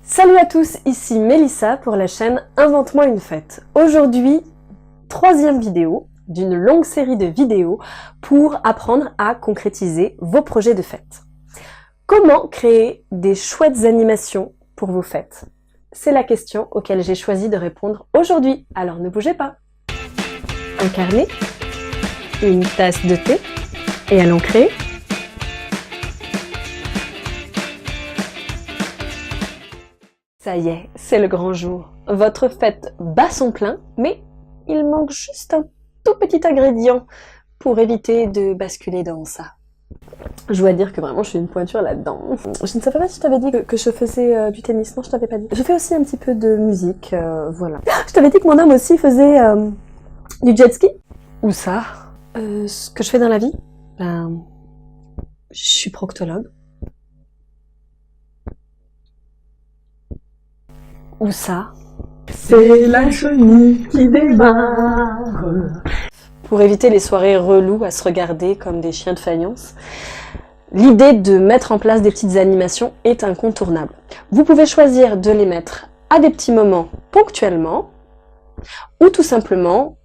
Salut à tous, ici Mélissa pour la chaîne Invente-moi une fête. Aujourd'hui, troisième vidéo d'une longue série de vidéos pour apprendre à concrétiser vos projets de fête. Comment créer des chouettes animations pour vos fêtes? C'est la question auquel j'ai choisi de répondre aujourd'hui, alors ne bougez pas. Un carnet, une tasse de thé et allons créer. Ça y est, c'est le grand jour. Votre fête bat son plein, mais il manque juste un tout petit ingrédient pour éviter de basculer dans ça. Je dois dire que vraiment je suis une pointure là-dedans. Je ne savais pas si je t'avais dit que je faisais du tennis, non je t'avais pas dit. Je fais aussi un petit peu de musique, voilà. Je t'avais dit que mon homme aussi faisait du jet ski. Où ça? Ce que je fais dans la vie? Ben, je suis proctologue. Où ça? C'est la chenille qui démarre. Pour éviter les soirées reloues à se regarder comme des chiens de faïence, l'idée de mettre en place des petites animations est incontournable. Vous pouvez choisir de les mettre à des petits moments ponctuellement ou tout simplement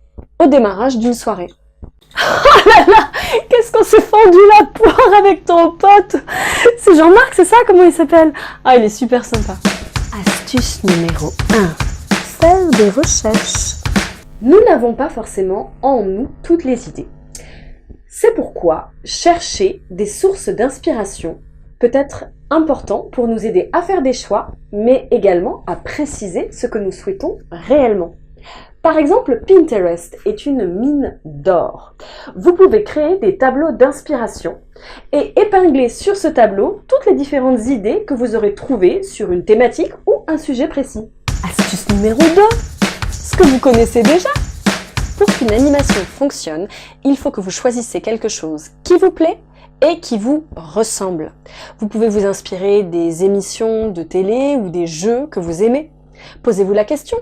au démarrage d'une soirée. Oh là là, qu'est-ce qu'on s'est fendu la poire avec ton pote! C'est Jean-Marc, c'est ça? Comment il s'appelle? Ah, il est super sympa. Astuce numéro 1. Faire des recherches. Nous n'avons pas forcément en nous toutes les idées. C'est pourquoi chercher des sources d'inspiration peut être important pour nous aider à faire des choix, mais également à préciser ce que nous souhaitons réellement. Par exemple, Pinterest est une mine d'or. Vous pouvez créer des tableaux d'inspiration et épingler sur ce tableau toutes les différentes idées que vous aurez trouvées sur une thématique ou un sujet précis. Astuce numéro 2, ce que vous connaissez déjà. Pour qu'une animation fonctionne, il faut que vous choisissiez quelque chose qui vous plaît et qui vous ressemble. Vous pouvez vous inspirer des émissions de télé ou des jeux que vous aimez. Posez-vous la question.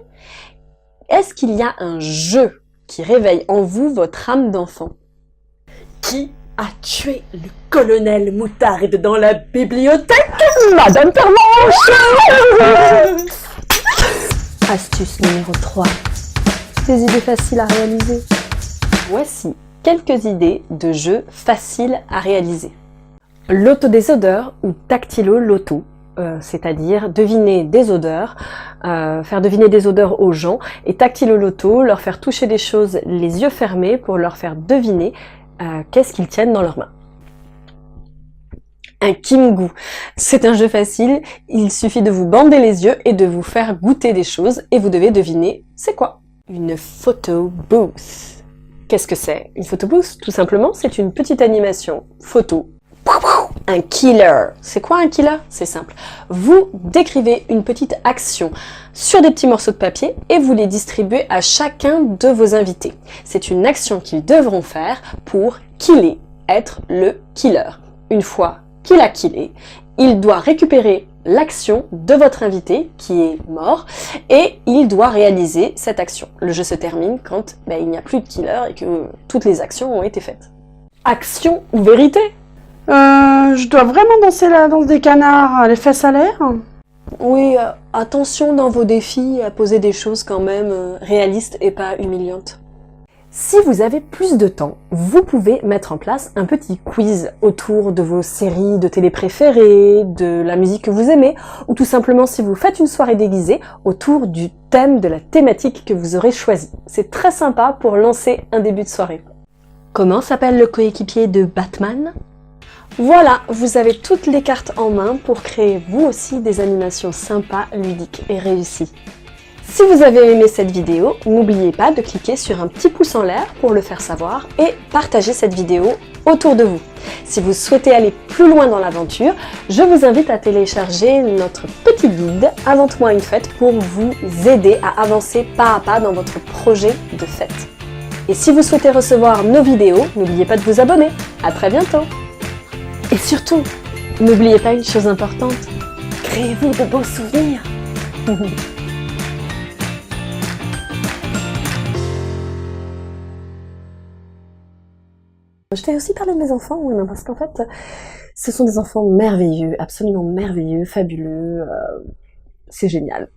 Est-ce qu'il y a un jeu qui réveille en vous votre âme d'enfant? Qui a tué le colonel Moutarde dans la bibliothèque? Madame Pervenche. Astuce numéro 3. Des idées faciles à réaliser. Voici quelques idées de jeux faciles à réaliser. L'auto des odeurs ou tactilo-loto. C'est-à-dire deviner des odeurs, faire deviner des odeurs aux gens, et tactilo-loto, leur faire toucher des choses les yeux fermés pour leur faire deviner qu'est-ce qu'ils tiennent dans leurs mains. Un Kimgou, c'est un jeu facile, il suffit de vous bander les yeux et de vous faire goûter des choses et vous devez deviner c'est quoi. Une photo booth. Qu'est-ce que c'est? Une photo booth, tout simplement, c'est une petite animation photo. Un killer. C'est quoi un killer? C'est simple. Vous décrivez une petite action sur des petits morceaux de papier et vous les distribuez à chacun de vos invités. C'est une action qu'ils devront faire pour killer, être le killer. Une fois qu'il a killé, il doit récupérer l'action de votre invité qui est mort et il doit réaliser cette action. Le jeu se termine quand il n'y a plus de killer et que toutes les actions ont été faites. Action ou vérité? Je dois vraiment danser la danse des canards, les fesses à l'air? Oui, attention dans vos défis à poser des choses quand même réalistes et pas humiliantes. Si vous avez plus de temps, vous pouvez mettre en place un petit quiz autour de vos séries de télé préférées, de la musique que vous aimez, ou tout simplement si vous faites une soirée déguisée autour du thème de la thématique que vous aurez choisi. C'est très sympa pour lancer un début de soirée. Comment s'appelle le coéquipier de Batman ? Voilà, vous avez toutes les cartes en main pour créer vous aussi des animations sympas, ludiques et réussies. Si vous avez aimé cette vidéo, n'oubliez pas de cliquer sur un petit pouce en l'air pour le faire savoir et partager cette vidéo autour de vous. Si vous souhaitez aller plus loin dans l'aventure, je vous invite à télécharger notre petit guide « Invente-moi une fête » pour vous aider à avancer pas à pas dans votre projet de fête. Et si vous souhaitez recevoir nos vidéos, n'oubliez pas de vous abonner. À très bientôt! Et surtout, n'oubliez pas une chose importante, créez-vous de beaux souvenirs. Je t'ai aussi parlé de mes enfants, oui, parce qu'en fait, ce sont des enfants merveilleux, absolument merveilleux, fabuleux. c'est génial.